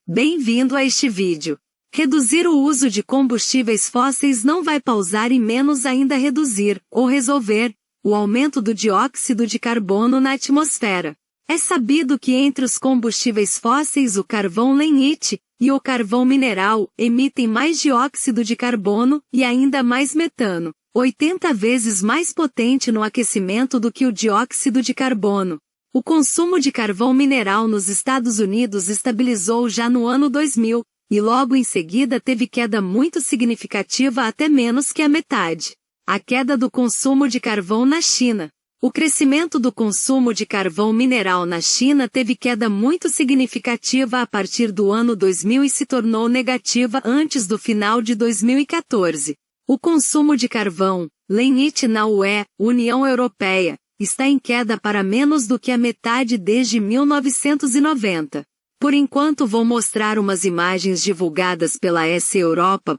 Bem-vindo a este vídeo. Reduzir o uso de combustíveis fósseis não vai pausar e menos ainda reduzir, ou resolver, o aumento do dióxido de carbono na atmosfera. É sabido que entre os combustíveis fósseis o carvão lignite e o carvão mineral emitem mais dióxido de carbono e ainda mais metano, 80 vezes mais potente no aquecimento do que o dióxido de carbono. O consumo de carvão mineral nos Estados Unidos estabilizou já no ano 2000, e logo em seguida teve queda muito significativa até menos que a metade. A queda do consumo de carvão na China. O crescimento do consumo de carvão mineral na China teve queda muito significativa a partir do ano 2000 e se tornou negativa antes do final de 2014. O consumo de carvão, lignite na UE, União Europeia, está em queda para menos do que a metade desde 1990. Por enquanto vou mostrar umas imagens divulgadas pela S-Europa.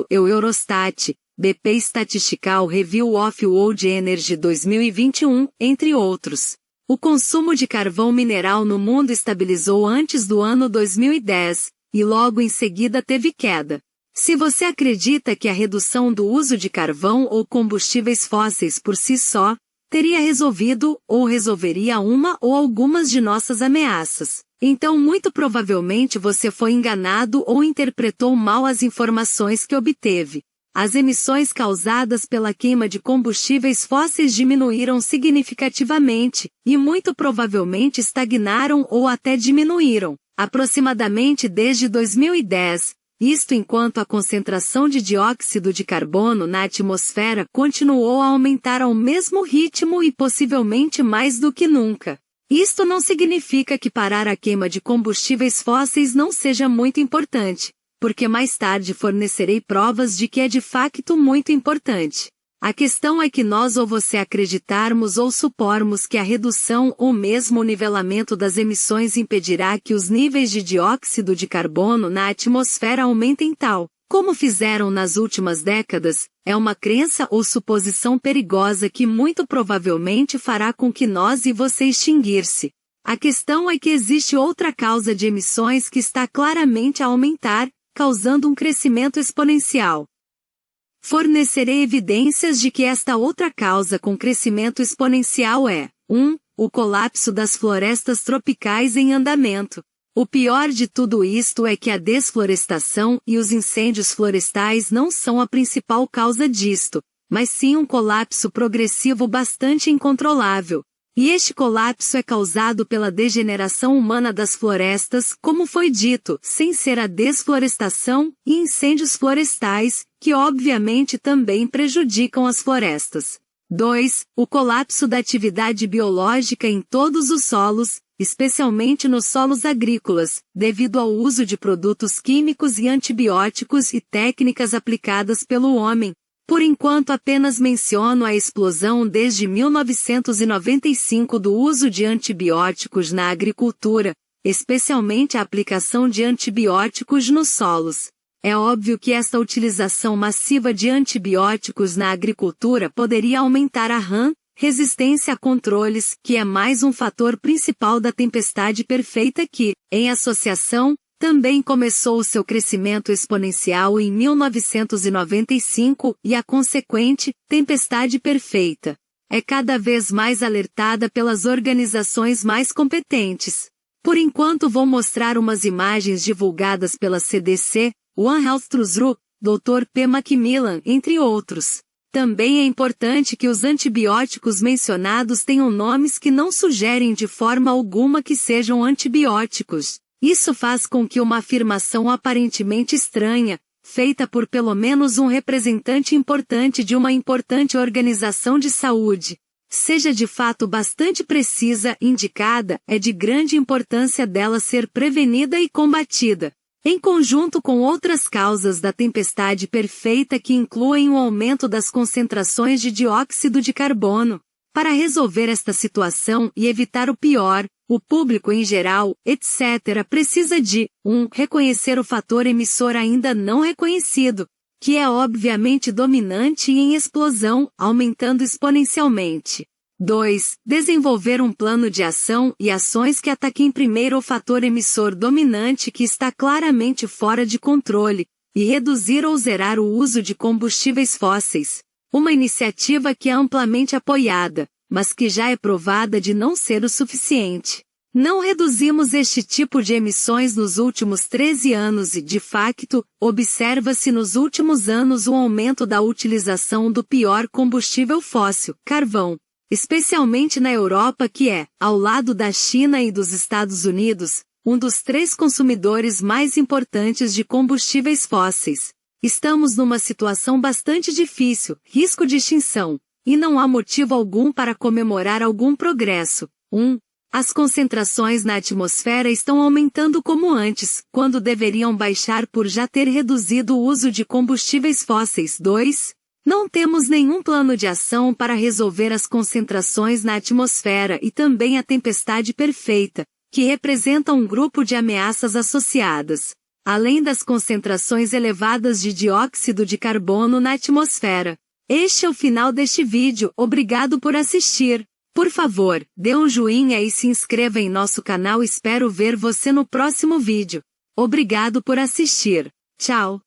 Eurostat, BP Statistical Review of World Energy 2021, entre outros. O consumo de carvão mineral no mundo estabilizou antes do ano 2010, e logo em seguida teve queda. Se você acredita que a redução do uso de carvão ou combustíveis fósseis por si só teria resolvido ou resolveria uma ou algumas de nossas ameaças, então muito provavelmente você foi enganado ou interpretou mal as informações que obteve. As emissões causadas pela queima de combustíveis fósseis diminuíram significativamente, e muito provavelmente estagnaram ou até diminuíram, aproximadamente desde 2010. Isto enquanto a concentração de dióxido de carbono na atmosfera continuou a aumentar ao mesmo ritmo e possivelmente mais do que nunca. Isto não significa que parar a queima de combustíveis fósseis não seja muito importante, porque mais tarde fornecerei provas de que é de facto muito importante. A questão é que nós ou você acreditarmos ou supormos que a redução ou mesmo o nivelamento das emissões impedirá que os níveis de dióxido de carbono na atmosfera aumentem tal, como fizeram nas últimas décadas, é uma crença ou suposição perigosa que muito provavelmente fará com que nós e você extinguir-se. A questão é que existe outra causa de emissões que está claramente a aumentar, causando um crescimento exponencial. Fornecerei evidências de que esta outra causa com crescimento exponencial é 1. O colapso das florestas tropicais em andamento. O pior de tudo isto é que a desflorestação e os incêndios florestais não são a principal causa disto, mas sim um colapso progressivo bastante incontrolável. E este colapso é causado pela degeneração humana das florestas, como foi dito, sem ser a desflorestação e incêndios florestais, que obviamente também prejudicam as florestas. 2. O colapso da atividade biológica em todos os solos, especialmente nos solos agrícolas, devido ao uso de produtos químicos e antibióticos e técnicas aplicadas pelo homem. Por enquanto apenas menciono a explosão desde 1995 do uso de antibióticos na agricultura, especialmente a aplicação de antibióticos nos solos. É óbvio que esta utilização massiva de antibióticos na agricultura poderia aumentar a resistência a controles, que é mais um fator principal da tempestade perfeita que, em associação, também começou o seu crescimento exponencial em 1995 e a consequente tempestade perfeita é cada vez mais alertada pelas organizações mais competentes. Por enquanto vou mostrar umas imagens divulgadas pela CDC, One Health Trust, Dr. P. Macmillan, entre outros. Também é importante que os antibióticos mencionados tenham nomes que não sugerem de forma alguma que sejam antibióticos. Isso faz com que uma afirmação aparentemente estranha, feita por pelo menos um representante importante de uma importante organização de saúde, seja de fato bastante precisa e indicada, é de grande importância dela ser prevenida e combatida, em conjunto com outras causas da tempestade perfeita que incluem o aumento das concentrações de dióxido de carbono. Para resolver esta situação e evitar o pior, o público em geral, etc., precisa de 1. Reconhecer o fator emissor ainda não reconhecido, que é obviamente dominante e em explosão, aumentando exponencialmente. 2. Desenvolver um plano de ação e ações que ataquem primeiro o fator emissor dominante que está claramente fora de controle, e reduzir ou zerar o uso de combustíveis fósseis. Uma iniciativa que é amplamente apoiada, mas que já é provada de não ser o suficiente. Não reduzimos este tipo de emissões nos últimos 13 anos e, de facto, observa-se nos últimos anos o aumento da utilização do pior combustível fóssil, carvão, especialmente na Europa que é, ao lado da China e dos Estados Unidos, um dos 3 consumidores mais importantes de combustíveis fósseis. Estamos numa situação bastante difícil, risco de extinção, e não há motivo algum para comemorar algum progresso. 1. As concentrações na atmosfera estão aumentando como antes, quando deveriam baixar por já ter reduzido o uso de combustíveis fósseis. 2. Não temos nenhum plano de ação para resolver as concentrações na atmosfera e também a tempestade perfeita, que representa um grupo de ameaças associadas, além das concentrações elevadas de dióxido de carbono na atmosfera. Este é o final deste vídeo, obrigado por assistir. Por favor, dê um joinha e se inscreva em nosso canal. Espero ver você no próximo vídeo. Obrigado por assistir. Tchau.